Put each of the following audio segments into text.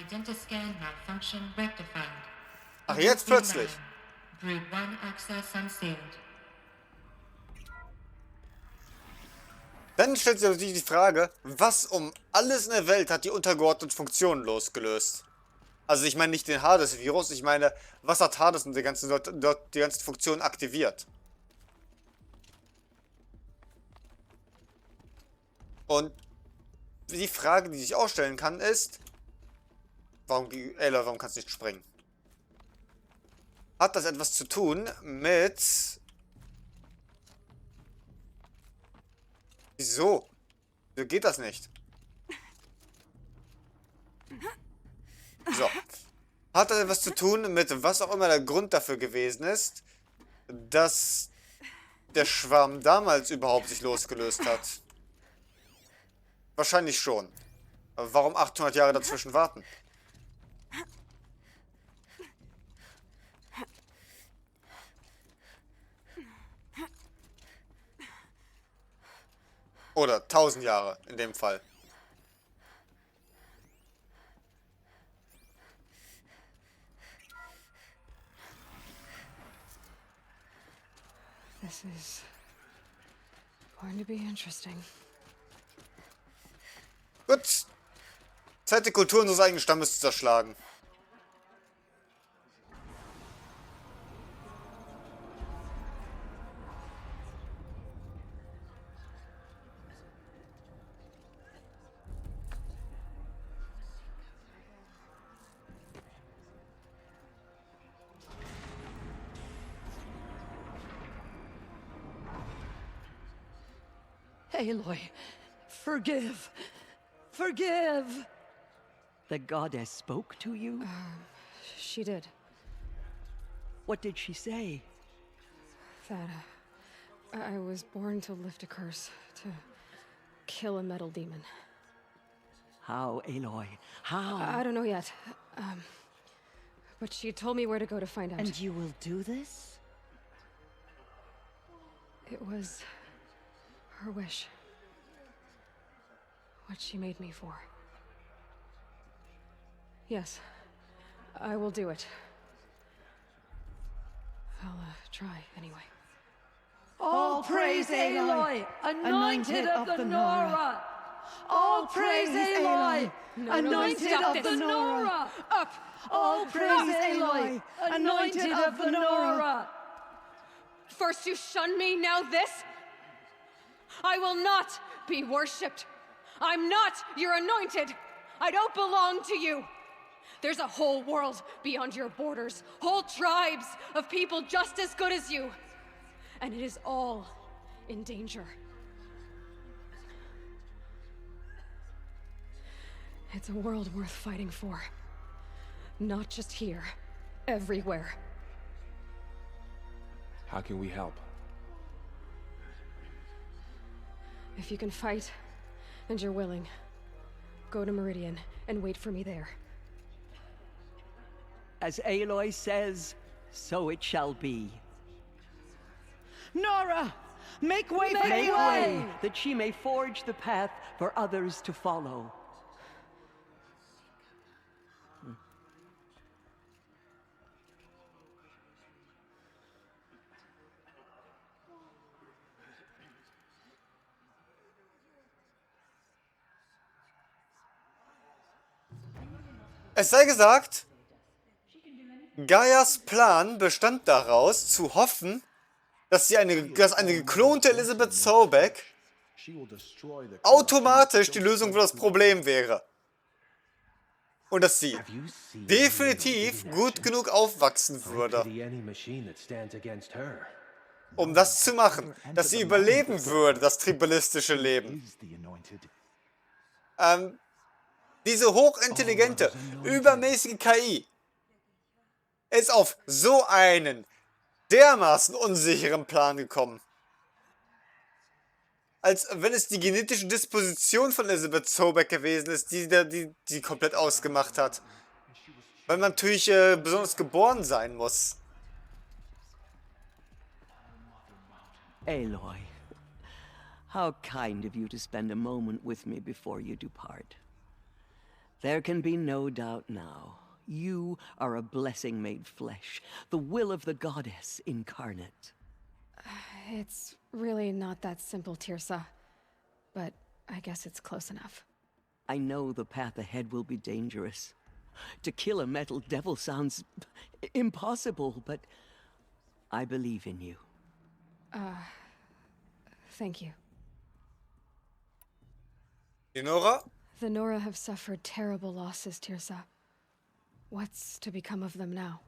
Identiscan malfunction rectified. Ach, jetzt plötzlich. Group 1 access unsealed. Dann stellt sich natürlich die Frage, was um alles in der Welt hat die untergeordneten Funktionen losgelöst? Also ich meine nicht den Hades-Virus, ich meine, was hat Hades und die ganzen Funktionen aktiviert? Und die Frage, die sich auch stellen kann, ist, warum kannst du nicht springen? Hat das etwas zu tun mit... Wieso? Wieso geht das nicht? So. Hat das etwas zu tun mit was auch immer der Grund dafür gewesen ist, dass der Schwarm damals überhaupt sich losgelöst hat? Wahrscheinlich schon. Aber warum 800 Jahre dazwischen warten? Oder 1000 Jahre in dem Fall. This is going to be interesting. Gut. Zeit, die Kultur unseres eigenen Stammes zu zerschlagen. Aloy, forgive. Forgive. The goddess spoke to you? She did. What did she say? That I was born to lift a curse, to kill a metal demon. How, Aloy? How? I don't know yet. But she told me where to go to find out. And you will do this? It was her wish. What she made me for. Yes, I will do it. I'll try anyway. All praise Aloy, anointed of the Nora. All praise Aloy, anointed of the Nora. Up! All praise Aloy, anointed of the Nora. First you shun me, now this? I will not be worshipped. I'm not your anointed. I don't belong to you. There's a whole world beyond your borders, whole tribes of people just as good as you. And it is all in danger. It's a world worth fighting for. Not just here, everywhere. How can we help? If you can fight, and you're willing, go to Meridian and wait for me there. As Aloy says, so it shall be. Nora! Make way for Make Aloy! way, that she may forge the path for others to follow. Es sei gesagt, Gaias Plan bestand daraus, zu hoffen, dass eine geklonte Elizabeth Sobeck automatisch die Lösung für das Problem wäre. Und dass sie definitiv gut genug aufwachsen würde, um das zu machen. Dass sie überleben würde, das tribalistische Leben. Diese hochintelligente, übermäßige KI ist auf so einen dermaßen unsicheren Plan gekommen. Als wenn es die genetische Disposition von Elizabeth Sobeck gewesen ist, die komplett ausgemacht hat. Weil man natürlich besonders geboren sein muss. Aloy, how kind of you to spend a moment with me before you depart. There can be no doubt now. You are a blessing made flesh, the will of the goddess incarnate. It's really not that simple, Tirsa. But I guess it's close enough. I know the path ahead will be dangerous. To kill a metal devil sounds impossible, but I believe in you. Thank you. Die Nora? The Nora have suffered terrible losses, Tirsa. What's to become of them now?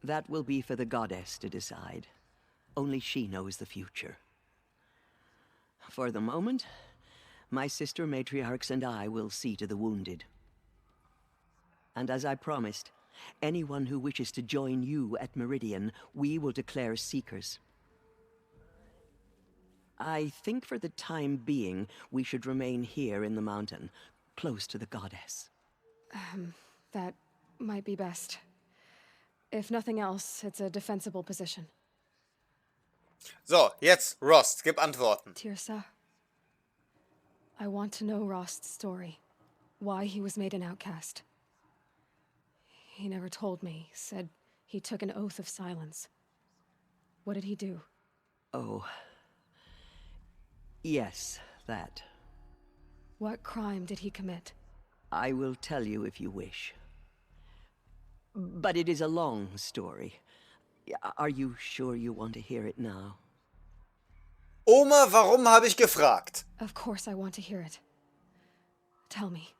That will be for the goddess to decide. Only she knows the future. For the moment, my sister matriarchs and I will see to the wounded. And as I promised, anyone who wishes to join you at Meridian, we will declare seekers. I think for the time being, we should remain here in the mountain, close to the goddess. That might be best. If nothing else, it's a defensible position. So, jetzt Rost, gib Antworten. Tirsa, I want to know Rost's story. Why he was made an outcast. He never told me, said he took an oath of silence. What did he do? Oh. Yes, that. What crime did he commit? I will tell you if you wish. But it is a long story. Are you sure you want to hear it now? Oma, warum habe ich gefragt? Of course I want to hear it. Tell me.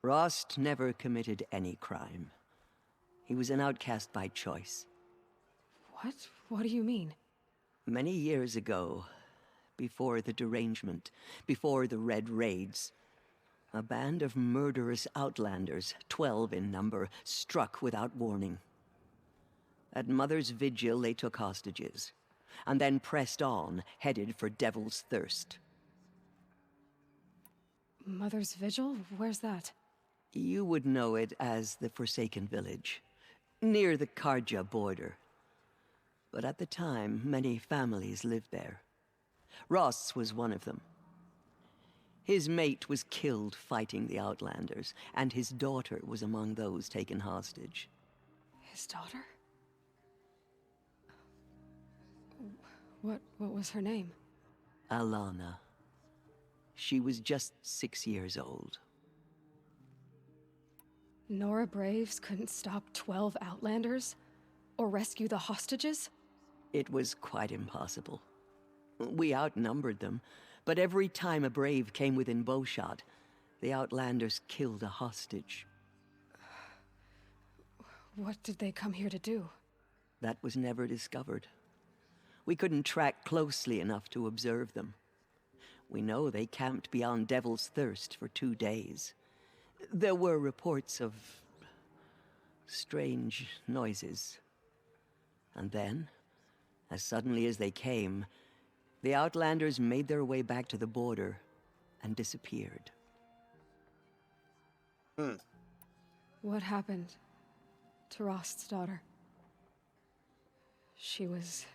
Rost never committed any crime. He was an outcast by choice. What? What do you mean? Many years ago, before the derangement, before the Red Raids, a band of murderous outlanders, 12 in number, struck without warning. At Mother's Vigil, they took hostages, and then pressed on, headed for Devil's Thirst. Mother's Vigil? Where's that? You would know it as the Forsaken Village, near the Karja border. But at the time, many families lived there. Ross was one of them. His mate was killed fighting the Outlanders, and his daughter was among those taken hostage. His daughter? What was her name? Alana. She was just 6 years old. Nora Braves couldn't stop 12 Outlanders? Or rescue the hostages? It was quite impossible. We outnumbered them, but every time a Brave came within bowshot, the Outlanders killed a hostage. What did they come here to do? That was never discovered. We couldn't track closely enough to observe them. We know they camped beyond Devil's Thirst for 2 days. There were reports of strange noises. And then, as suddenly as they came, the Outlanders made their way back to the border and disappeared. What happened to Rost's daughter? She was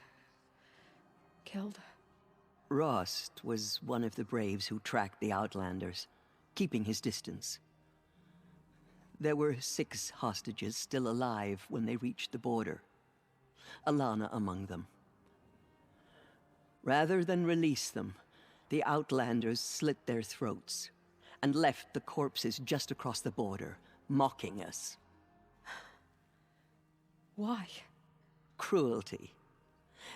killed? Rost was one of the Braves who tracked the Outlanders, keeping his distance. There were 6 hostages still alive when they reached the border, Alana among them. Rather than release them, the Outlanders slit their throats and left the corpses just across the border, mocking us. Why? Cruelty.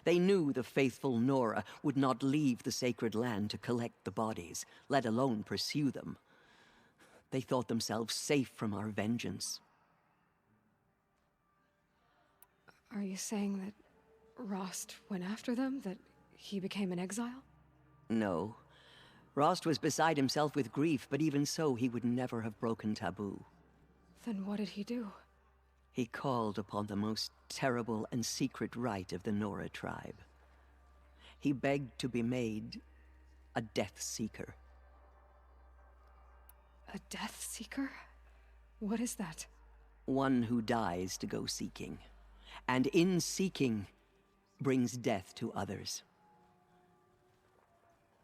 They knew the faithful Nora would not leave the sacred land to collect the bodies, let alone pursue them. They thought themselves safe from our vengeance. Are you saying that Rost went after them? That he became an exile? No. Rost was beside himself with grief, but even so, he would never have broken taboo. Then what did he do? He called upon the most terrible and secret rite of the Nora tribe. He begged to be made a Death Seeker. A Death Seeker? What is that? One who dies to go seeking, and in seeking, brings death to others.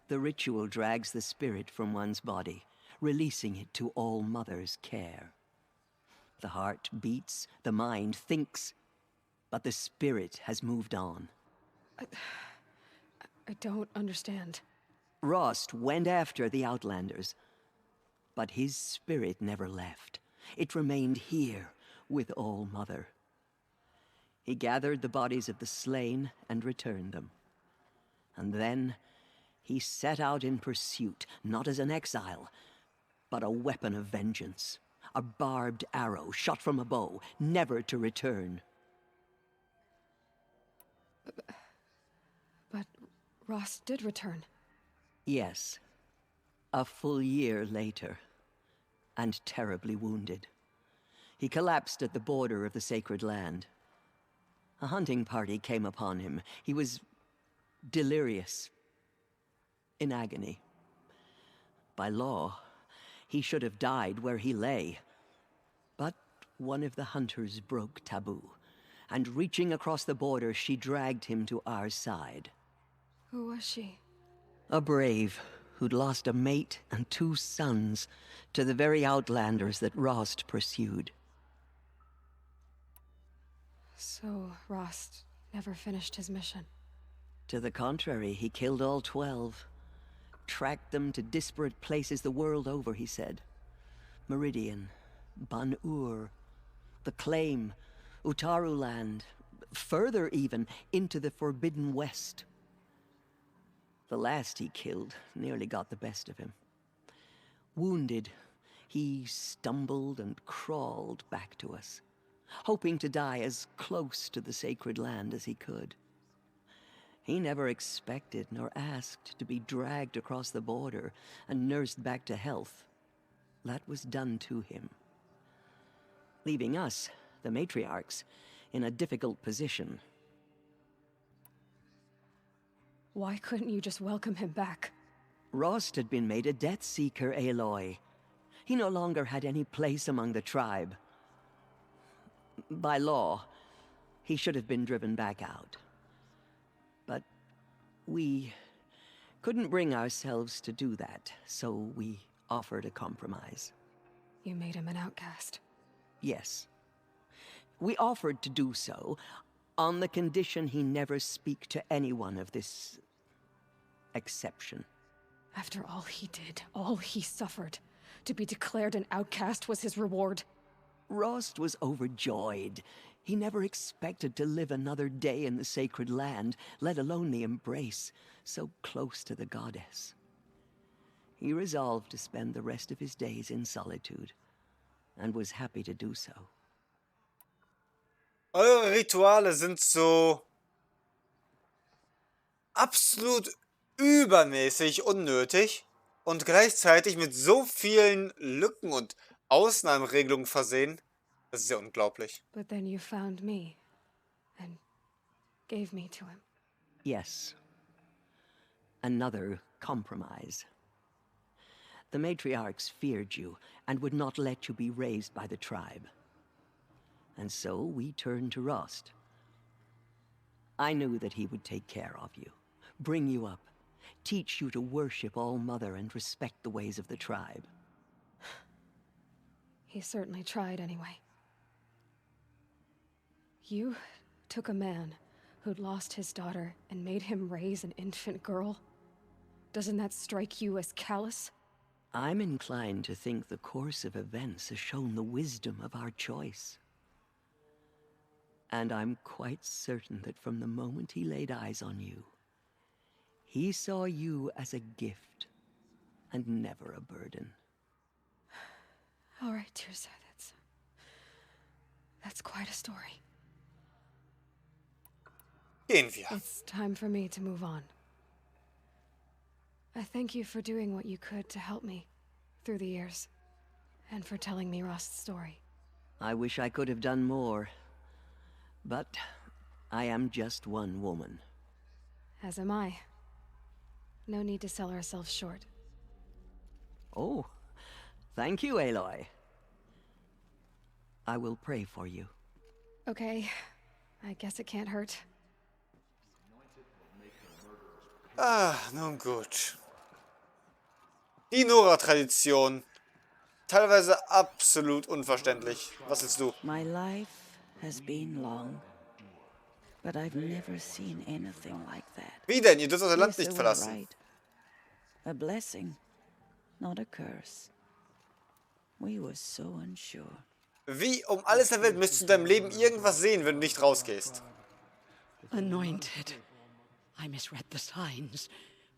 The ritual drags the spirit from one's body, releasing it to All Mother's care. The heart beats, the mind thinks, but the spirit has moved on. I don't understand. Rost went after the Outlanders, but his spirit never left. It remained here with All Mother. He gathered the bodies of the slain and returned them. And then he set out in pursuit, not as an exile, but a weapon of vengeance. A barbed arrow shot from a bow, never to return. But Ross did return. Yes, a full year later, and terribly wounded. He collapsed at the border of the sacred land. A hunting party came upon him. He was delirious, in agony. By law, he should have died where he lay. But one of the hunters broke taboo, and reaching across the border, she dragged him to our side. Who was she? A brave who'd lost a mate and 2 sons to the very Outlanders that Rost pursued. So Rost never finished his mission. To the contrary, he killed all 12. Tracked them to disparate places the world over, he said. Meridian, Ban-Ur, the Claim, Utaruland, further even, into the Forbidden West. The last he killed nearly got the best of him. Wounded, he stumbled and crawled back to us, hoping to die as close to the sacred land as he could. He never expected nor asked to be dragged across the border and nursed back to health. That was done to him, leaving us, the matriarchs, in a difficult position. Why couldn't you just welcome him back? Rost had been made a death seeker, Aloy. He no longer had any place among the tribe. By law, he should have been driven back out. But we couldn't bring ourselves to do that, so we offered a compromise. You made him an outcast. Yes. We offered to do so on the condition he never speak to anyone of this exception. After all he did, all he suffered, to be declared an outcast was his reward. Rost was overjoyed. He never expected to live another day in the sacred land, let alone the embrace, so close to the goddess. He resolved to spend the rest of his days in solitude, and was happy to do so. Eure Rituale sind so absolut übermäßig unnötig und gleichzeitig mit so vielen Lücken und Ausnahmeregelungen versehen. Das ist ja unglaublich. But then you found me, and gave me to him. Yes. Another compromise. The matriarchs feared you, and would not let you be raised by the tribe. And so we turned to Rost. I knew that he would take care of you, bring you up, teach you to worship All Mother and respect the ways of the tribe. He certainly tried anyway. You took a man who'd lost his daughter and made him raise an infant girl? Doesn't that strike you as callous? I'm inclined to think the course of events has shown the wisdom of our choice. And I'm quite certain that from the moment he laid eyes on you, he saw you as a gift and never a burden. All right, Tirsa, that's quite a story. Gehen wir. It's time for me to move on. I thank you for doing what you could to help me through the years, and for telling me Rost's story. I wish I could have done more, but I am just one woman. As am I. No need to sell ourselves short. Oh, thank you, Aloy. I will pray for you. Okay, I guess it can't hurt. Ah, nun gut. Die Nora-Tradition teilweise absolut unverständlich. Was willst du? My life has been long, but I've never seen anything like that. Wie denn? Ihr dürft euer Land Yes, nicht they were verlassen. right. A blessing, not a curse. We were so unsure. Wie um alles in der Welt müsstest du in deinem Leben irgendwas sehen, wenn du nicht rausgehst? Anointed. I misread the signs.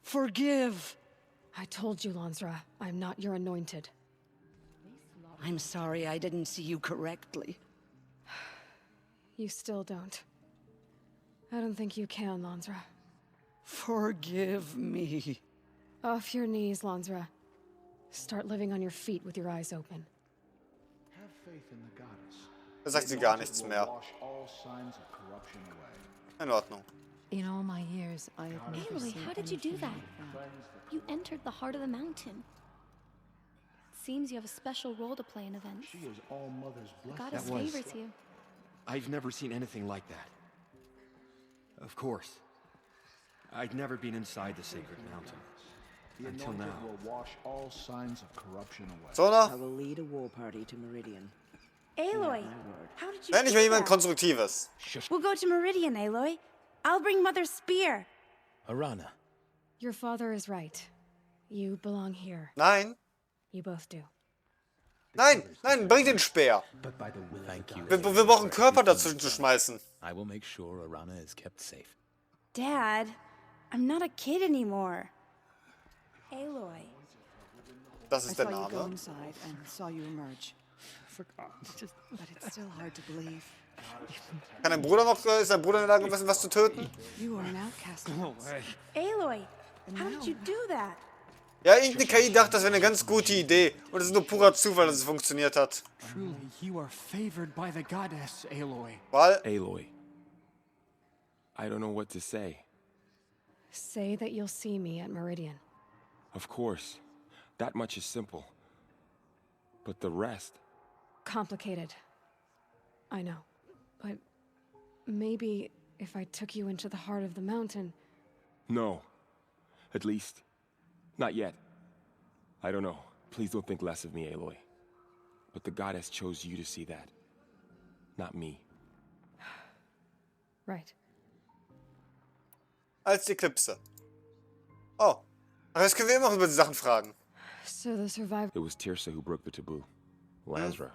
Forgive. I told you, Lansra, I'm not your anointed. I'm sorry I didn't see you correctly. You still don't. I don't think you can, Lansra. Forgive me. Off your knees, Lansra. Start living on your feet with your eyes open. Have faith in the goddess. Da sagt sie gar nichts mehr. Wash all signs of corruption away. In Ordnung. In all my years, I have never Aloy, seen how did you do anything that? like You entered the heart of the mountain. Seems you have a special role to play in events. She is all mother's The blessing. goddess That was- favors you. I've never seen anything like that. Of course. I'd never been inside the sacred mountain. The Until anointed now. will wash all signs of corruption away. I Sona? will lead a war party to Meridian. Aloy, My word. how did you Endlich do mal jemand that? Konstruktives. We'll go to Meridian, Aloy. I'll bring Mother's spear. Arana. Your father is right. You belong here. Nein. You both do. Nein, nein, bring den Speer. But by the will Thank you. Wir brauchen Körper dazwischen zu schmeißen. I will make sure Arana is kept safe. Dad, I'm not a kid anymore. Aloy. Das I ist saw der you go Name. inside and saw you emerge. But it's still hard to believe. Kann dein Bruder noch, ist dein Bruder in der Lage, was zu töten? You are an outcast. Aloy, how did you do that? Ja, irgendeine KI dachte, das wäre eine ganz gute Idee. Und es ist nur purer Zufall, dass es funktioniert hat. Truly, you are favored by the goddess, Aloy. Weil, Aloy. I don't know what to say. Say that you'll see me at Meridian. Of course. That much is simple. But the rest... Complicated. I know. But maybe if I took you into the heart of the mountain... No. At least, not yet. I don't know. Please don't think less of me, Aloy. But the goddess chose you to see that. Not me. Right. als die Eclipse. Oh. Aber jetzt können wir immer noch über die Sachen fragen. So the survivor... It was Tirsa who broke the taboo. Lansra.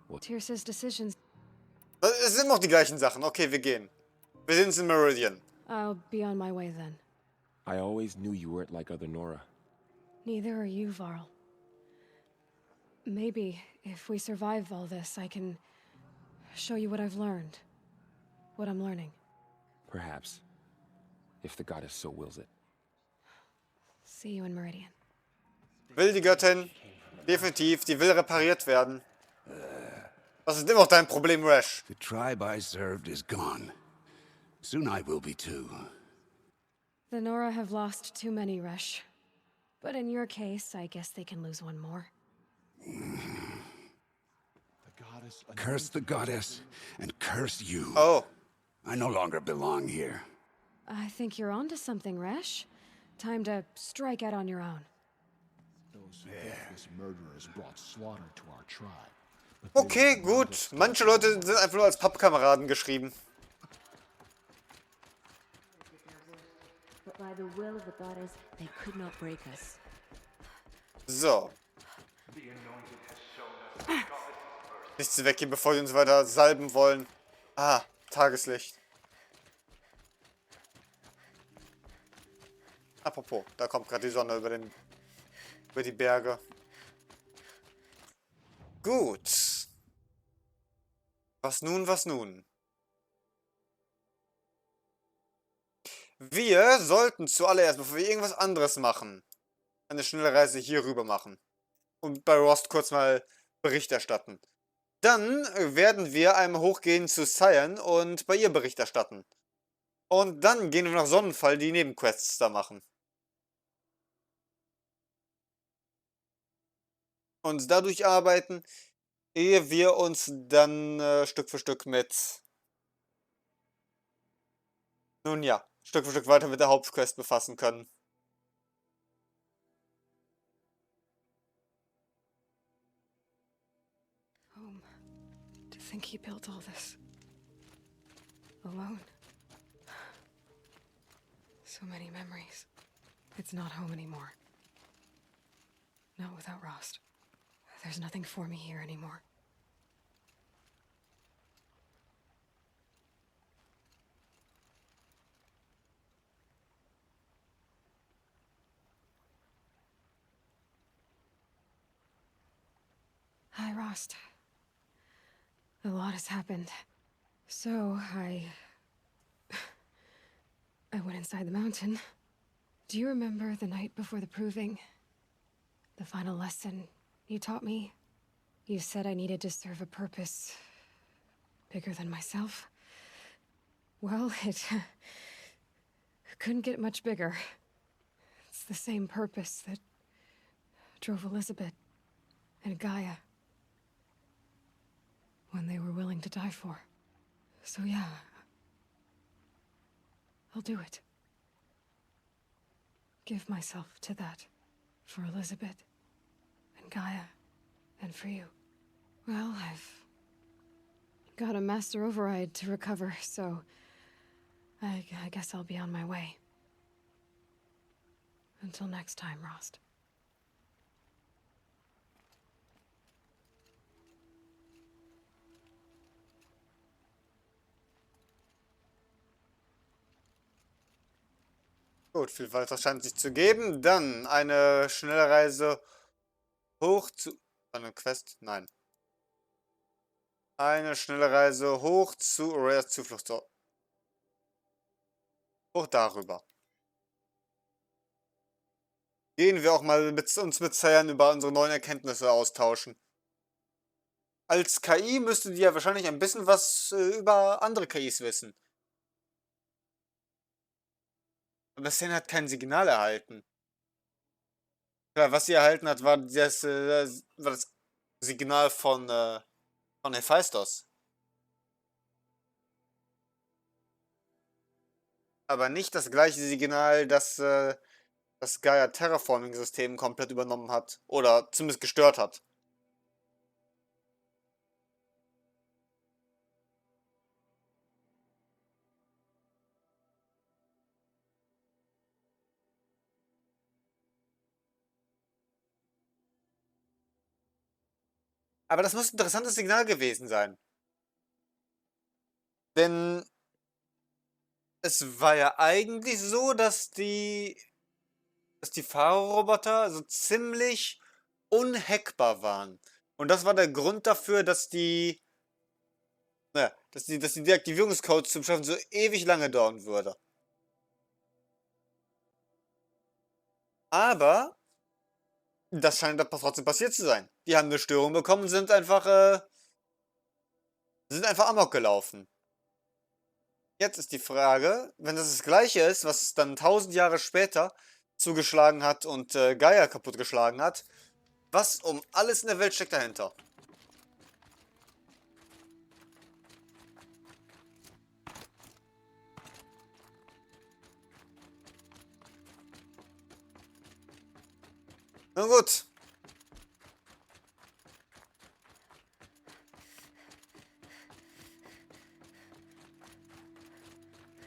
What? Tirsa's decisions... Es sind immer noch die gleichen Sachen. Okay, wir gehen. Wir sind in Meridian. I'll be on my way then. I always knew you weren't like other Nora. Neither are you, Varl. Maybe, if we survive all this, I can show you what I've learned. What I'm learning. Perhaps. If the goddess so wills it. See you in Meridian. Will die Göttin. Definitiv. Die will repariert werden. Das ist immer noch dein Problem, Rash. The tribe I served is gone. Soon I will be too. The Nora have lost too many, Resh. But in your case, I guess they can lose one more. Curse the goddess, and curse you. Oh. I no longer belong here. I think you're onto something, Resh. Time to strike out on your own. Those faithless murderers brought slaughter to our tribe. Okay, gut. Manche Leute sind einfach nur als Pappkameraden geschrieben. But by the will of the goddess, they could not break us. So. Nichts weggehen, bevor die uns weiter salben wollen. Ah, Tageslicht. Apropos, da kommt gerade die Sonne über die Berge. Gut. Was nun, was nun? Wir sollten zuallererst, bevor wir irgendwas anderes machen, eine schnelle Reise hier rüber machen. Und bei Rost kurz mal Bericht erstatten. Dann werden wir einmal hochgehen zu Cyan und bei ihr Bericht erstatten. Und dann gehen wir nach Sonnenfall die Nebenquests da machen. Und dadurch arbeiten, ehe wir uns dann Stück für Stück mit... Nun ja, Stück für Stück weiter mit der Hauptquest befassen können. think he built all this alone. So many memories. It's not home anymore. Not without Rost. There's nothing for me here anymore. Hi, Rost. A lot has happened. So, I went inside the mountain. Do you remember the night before the proving? The final lesson you taught me? You said I needed to serve a purpose bigger than myself. Well, it couldn't get much bigger. It's the same purpose that drove Elizabeth and Gaia when they were willing to die for. So yeah, I'll do it. Give myself to that. For Elizabeth, and Gaia, and for you. Well, I've got a master override to recover, so I guess I'll be on my way. Until next time, Rost. Gut, viel weiter scheint sich zu geben. Dann eine schnelle Reise hoch zu... Eine Quest? Nein. Eine schnelle Reise hoch zu Rares Zufluchtsort. Hoch darüber. Gehen wir auch mal uns mit Zayern über unsere neuen Erkenntnisse austauschen. Als KI müsste die ja wahrscheinlich ein bisschen was über andere KIs wissen. Aber bisher hat kein Signal erhalten. Klar, was sie erhalten hat, war das Signal von Hephaistos. Aber nicht das gleiche Signal, das das Gaia Terraforming-System komplett übernommen hat. Oder zumindest gestört hat. Aber das muss ein interessantes Signal gewesen sein. Denn es war ja eigentlich so, dass die Fahrerroboter so ziemlich unhackbar waren. Und das war der Grund dafür, dass die Deaktivierungscodes zum Schaffen so ewig lange dauern würde. Aber das scheint aber trotzdem passiert zu sein. Die haben eine Störung bekommen und sind einfach amok gelaufen. Jetzt ist die Frage, wenn das gleiche ist, was dann 1000 Jahre später zugeschlagen hat und Gaia kaputtgeschlagen hat, was um alles in der Welt steckt dahinter? Na gut.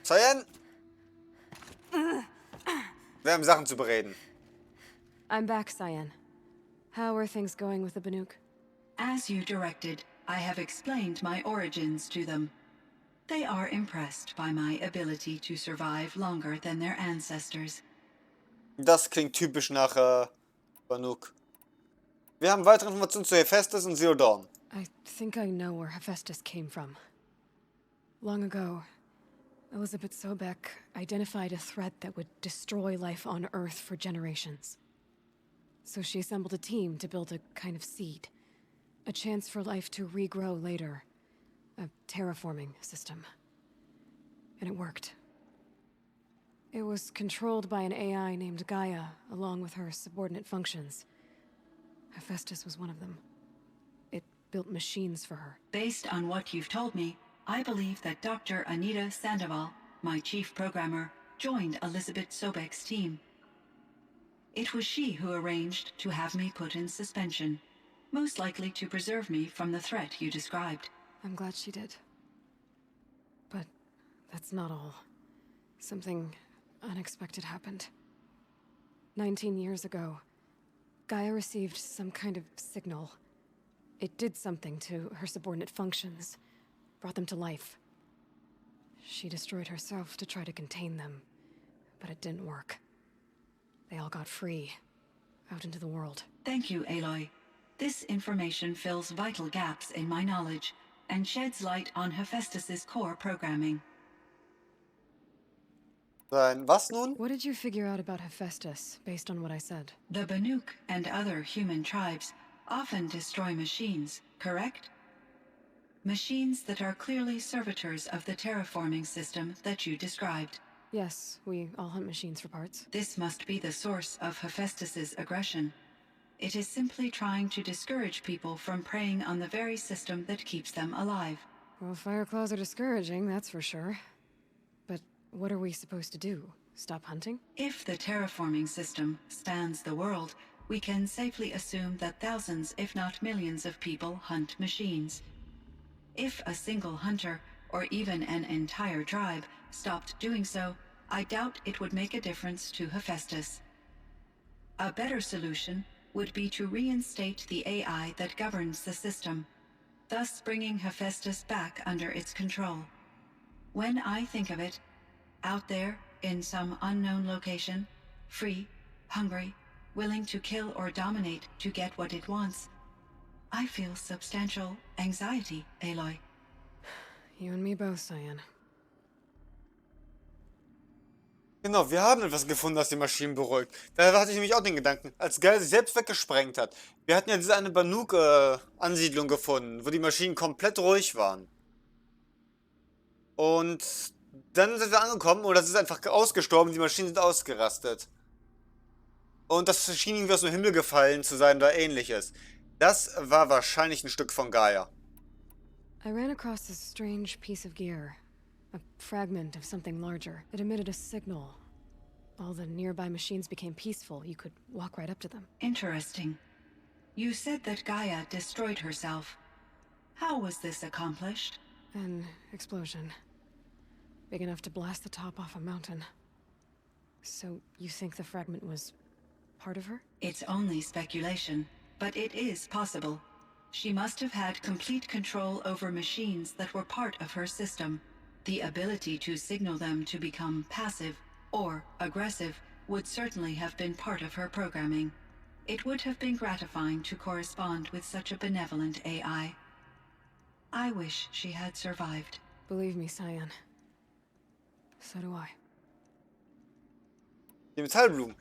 Cyan? Wir haben Sachen zu bereden. I'm back, Cyan. How are things going with the Banuk? As you directed, I have explained my origins to them. They are impressed by my ability to survive longer than their ancestors. Das klingt typisch nach Banuk. Wir haben weitere Informationen zu Hephaestus und Zero Dawn. I think I know where Hephaestus came from. Long ago, Elizabeth Sobek identified a threat that would destroy life on Earth for generations. So she assembled a team to build a kind of seed. A chance for life to regrow later. A terraforming system. And it worked. It was controlled by an AI named Gaia, along with her subordinate functions. Hephaestus was one of them. It built machines for her. Based on what you've told me, I believe that Dr. Anita Sandoval, my chief programmer, joined Elizabeth Sobek's team. It was she who arranged to have me put in suspension, most likely to preserve me from the threat you described. I'm glad she did. But that's not all. Something unexpected happened. 19 years ago, Gaia received some kind of signal. It did something to her subordinate functions, brought them to life. She destroyed herself to try to contain them, but it didn't work. They all got free, out into the world. Thank you, Aloy. This information fills vital gaps in my knowledge and sheds light on Hephaestus's core programming. Was nun? What did you figure out about Hephaestus, based on what I said? The Banuk and other human tribes often destroy machines, correct? Machines that are clearly servitors of the terraforming system that you described. Yes, we all hunt machines for parts. This must be the source of Hephaestus's aggression. It is simply trying to discourage people from preying on the very system that keeps them alive. Well, fire claws are discouraging, that's for sure. But what are we supposed to do? Stop hunting? If the terraforming system spans the world, we can safely assume that thousands, if not millions of people hunt machines. If a single hunter, or even an entire tribe, stopped doing so, I doubt it would make a difference to Hephaestus. A better solution would be to reinstate the AI that governs the system, thus bringing Hephaestus back under its control. When I think of it, out there, in some unknown location, free, hungry, willing to kill or dominate to get what it wants, I feel substantial anxiety, Aloy. You and me both, Cyan. Genau, wir haben etwas gefunden, das die Maschinen beruhigt. Da hatte ich nämlich auch den Gedanken, als Gaia sich selbst weggesprengt hat. Wir hatten ja diese eine Banuk-Ansiedlung gefunden, wo die Maschinen komplett ruhig waren. Und dann sind wir angekommen und das ist einfach ausgestorben, die Maschinen sind ausgerastet. Und das schien irgendwie aus dem Himmel gefallen zu sein oder ähnliches. Das war wahrscheinlich ein Stück von Gaia. I ran across this strange piece of gear. A fragment of something larger. It emitted a signal. All the nearby machines became peaceful. You could walk right up to them. Interesting. You said that Gaia destroyed herself. How was this accomplished? An explosion. Big enough to blast the top off a mountain. So, you think the fragment was part of her? It's only speculation, but it is possible. She must have had complete control over machines that were part of her system. The ability to signal them to become passive or aggressive would certainly have been part of her programming. It would have been gratifying to correspond with such a benevolent AI. I wish she had survived. Believe me, Cyan. So do I. Die Metallblumen.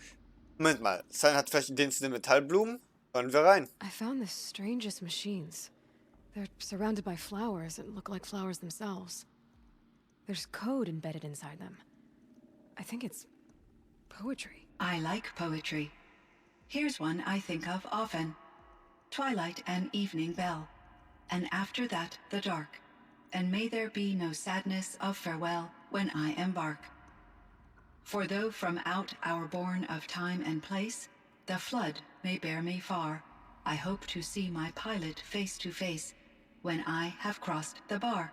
Moment mal, Cyan hat vielleicht Ideen zu den Metallblumen? Hören wir rein. I found the strangest machines. They're surrounded by flowers that look like flowers themselves. There's code embedded inside them. I think it's poetry. I like poetry. Here's one I think of often. Twilight and evening bell, and after that the dark, and may there be no sadness of farewell when I embark. For though from out our bourne of time and place, the flood may bear me far, I hope to see my pilot face to face when I have crossed the bar.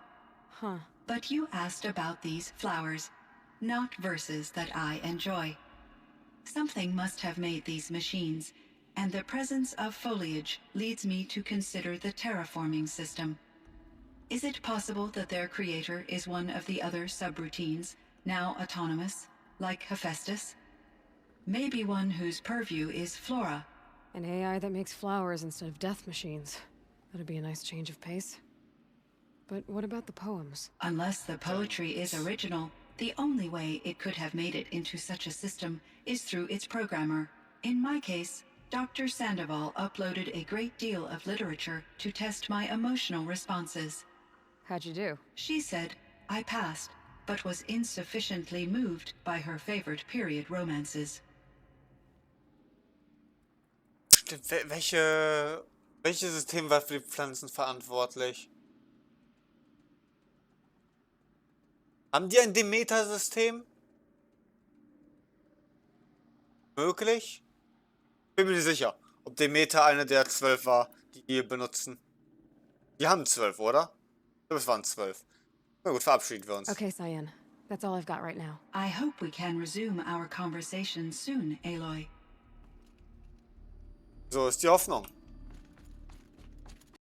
Huh. But you asked about these flowers, not verses that I enjoy. Something must have made these machines, and the presence of foliage leads me to consider the terraforming system. Is it possible that their creator is one of the other subroutines, now autonomous, like Hephaestus? Maybe one whose purview is flora. An AI that makes flowers instead of death machines. That'd be a nice change of pace. But what about the poems? Unless the poetry is original, the only way it could have made it into such a system is through its programmer. In my case, Dr. Sandoval uploaded a great deal of literature to test my emotional responses. How'd you do? She said I passed, but was insufficiently moved by her favorite period romances. Welches System war für die Pflanzen verantwortlich? Haben die ein Demeter-System? Möglich? Bin mir nicht sicher, ob Demeter eine der 12 war, die wir benutzen. Die haben 12, oder? Das waren 12. Na gut, verabschieden wir uns. Okay, Cyan. That's all I've got right now. I hope we can resume our conversation soon, Aloy. So ist die Hoffnung.